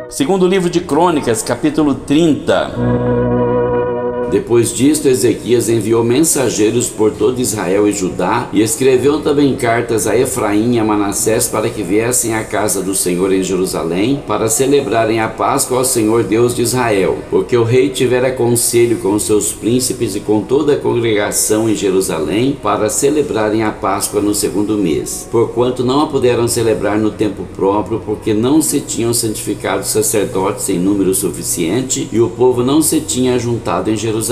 Segundo livro de Crônicas, capítulo 30. Depois disto, Ezequias enviou mensageiros por todo Israel e Judá, e escreveu também cartas a Efraim e a Manassés para que viessem à casa do Senhor em Jerusalém, para celebrarem a Páscoa ao Senhor Deus de Israel, porque o rei tivera conselho com os seus príncipes e com toda a congregação em Jerusalém, para celebrarem a Páscoa no segundo mês. Porquanto não a puderam celebrar no tempo próprio, porque não se tinham santificado sacerdotes em número suficiente, e o povo não se tinha ajuntado em Jerusalém.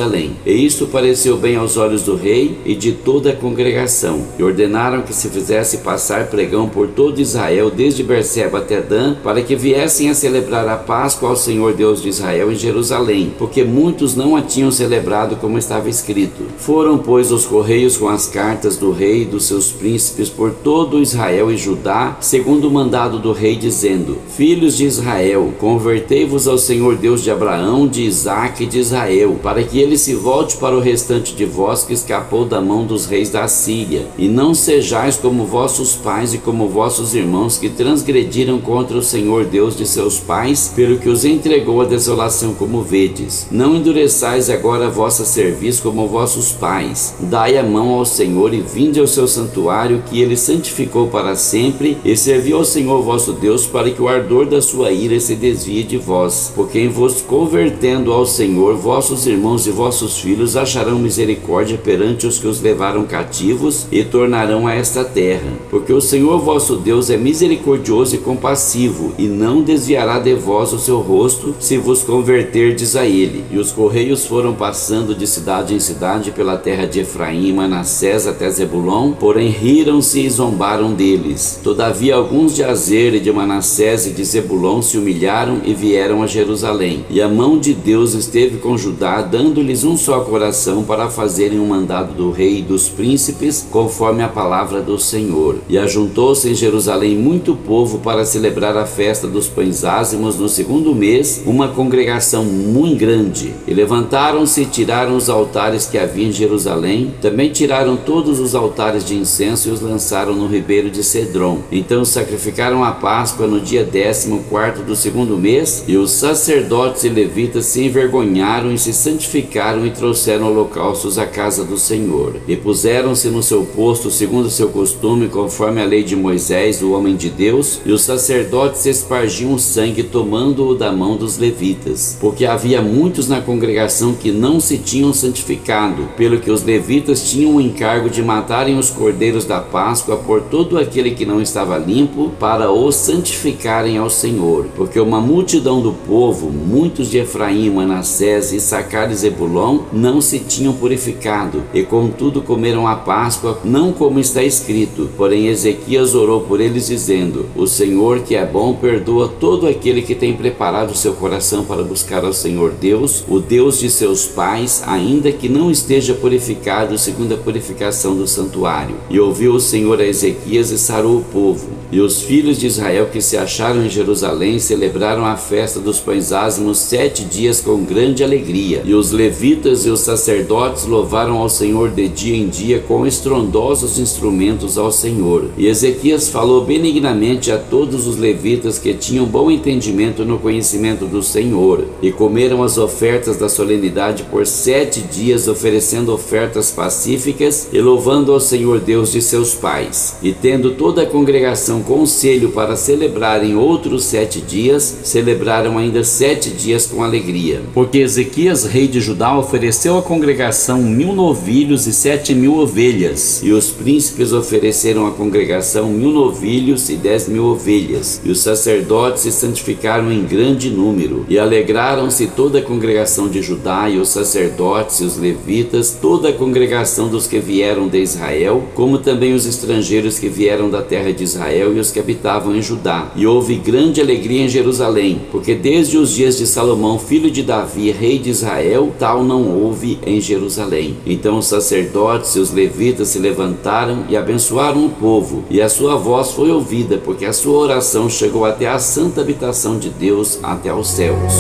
E isto pareceu bem aos olhos do rei e de toda a congregação, e ordenaram que se fizesse passar pregão por todo Israel, desde Berseba até Dan, para que viessem a celebrar a Páscoa ao Senhor Deus de Israel em Jerusalém, porque muitos não a tinham celebrado como estava escrito. Foram, pois, os correios com as cartas do rei e dos seus príncipes por todo Israel e Judá, segundo o mandado do rei, dizendo: Filhos de Israel, convertei-vos ao Senhor Deus de Abraão, de Isaque e de Israel, para que ele se volte para o restante de vós que escapou da mão dos reis da Síria, e não sejais como vossos pais e como vossos irmãos que transgrediram contra o Senhor Deus de seus pais, pelo que os entregou à desolação como vedes. Não endureçais agora a vossa cerviz como vossos pais. Dai a mão ao Senhor e vinde ao seu santuário, que ele santificou para sempre, e servi ao Senhor vosso Deus, para que o ardor da sua ira se desvie de vós, porque em vos convertendo ao Senhor, vossos irmãos e vossos filhos acharão misericórdia perante os que os levaram cativos e tornarão a esta terra. Porque o Senhor vosso Deus é misericordioso e compassivo, e não desviará de vós o seu rosto, se vos converterdes a ele. E os correios foram passando de cidade em cidade pela terra de Efraim e Manassés até Zebulon, porém riram-se e zombaram deles. Todavia alguns de Azer e de Manassés e de Zebulon se humilharam e vieram a Jerusalém. E a mão de Deus esteve com Judá, dando-lhes um só coração para fazerem o mandado do rei e dos príncipes, conforme a palavra do Senhor. E ajuntou-se em Jerusalém muito povo para celebrar a festa dos pães ázimos no segundo mês, uma congregação muito grande. E levantaram-se e tiraram os altares que havia em Jerusalém, também tiraram todos os altares de incenso e os lançaram no ribeiro de Cedron. Então sacrificaram a Páscoa no dia 14º do segundo mês, e os sacerdotes e levitas se envergonharam e se santificaram e trouxeram holocaustos à casa do Senhor. E puseram-se no seu posto segundo o seu costume, conforme a lei de Moisés, o homem de Deus, e os sacerdotes espargiam o sangue, tomando-o da mão dos levitas. Porque havia muitos na congregação que não se tinham santificado, pelo que os levitas tinham o encargo de matarem os cordeiros da Páscoa por todo aquele que não estava limpo, para os santificarem ao Senhor. Porque uma multidão do povo, muitos de Efraim, Manassés, Issacar e Zebulon, não se tinham purificado, e contudo comeram a Páscoa, não como está escrito. Porém Ezequias orou por eles, dizendo: O Senhor, que é bom, perdoa todo aquele que tem preparado seu coração para buscar ao Senhor Deus, o Deus de seus pais, ainda que não esteja purificado segundo a purificação do santuário. E ouviu o Senhor a Ezequias e sarou o povo. E os filhos de Israel que se acharam em Jerusalém celebraram a festa dos pães ázimos 7 dias com grande alegria. E os levitas e os sacerdotes louvaram ao Senhor de dia em dia com estrondosos instrumentos ao Senhor. E Ezequias falou benignamente a todos os levitas que tinham bom entendimento no conhecimento do Senhor, e comeram as ofertas da solenidade por 7 dias, oferecendo ofertas pacíficas e louvando ao Senhor Deus de seus pais. E tendo toda a congregação conselho para celebrarem outros 7 dias, celebraram ainda 7 dias com alegria. Porque Ezequias, rei de Judá, ofereceu à congregação 1000 novilhos e 7.000 ovelhas. E os príncipes ofereceram à congregação 1000 novilhos e 10.000 ovelhas. E os sacerdotes se santificaram em grande número. E alegraram-se toda a congregação de Judá, e os sacerdotes e os levitas, toda a congregação dos que vieram de Israel, como também os estrangeiros que vieram da terra de Israel e os que habitavam em Judá. E houve grande alegria em Jerusalém, porque desde os dias de Salomão, filho de Davi, rei de Israel, tal não houve em Jerusalém. Então os sacerdotes e os levitas se levantaram e abençoaram o povo, e a sua voz foi ouvida, porque a sua oração chegou até a santa habitação de Deus, até aos céus.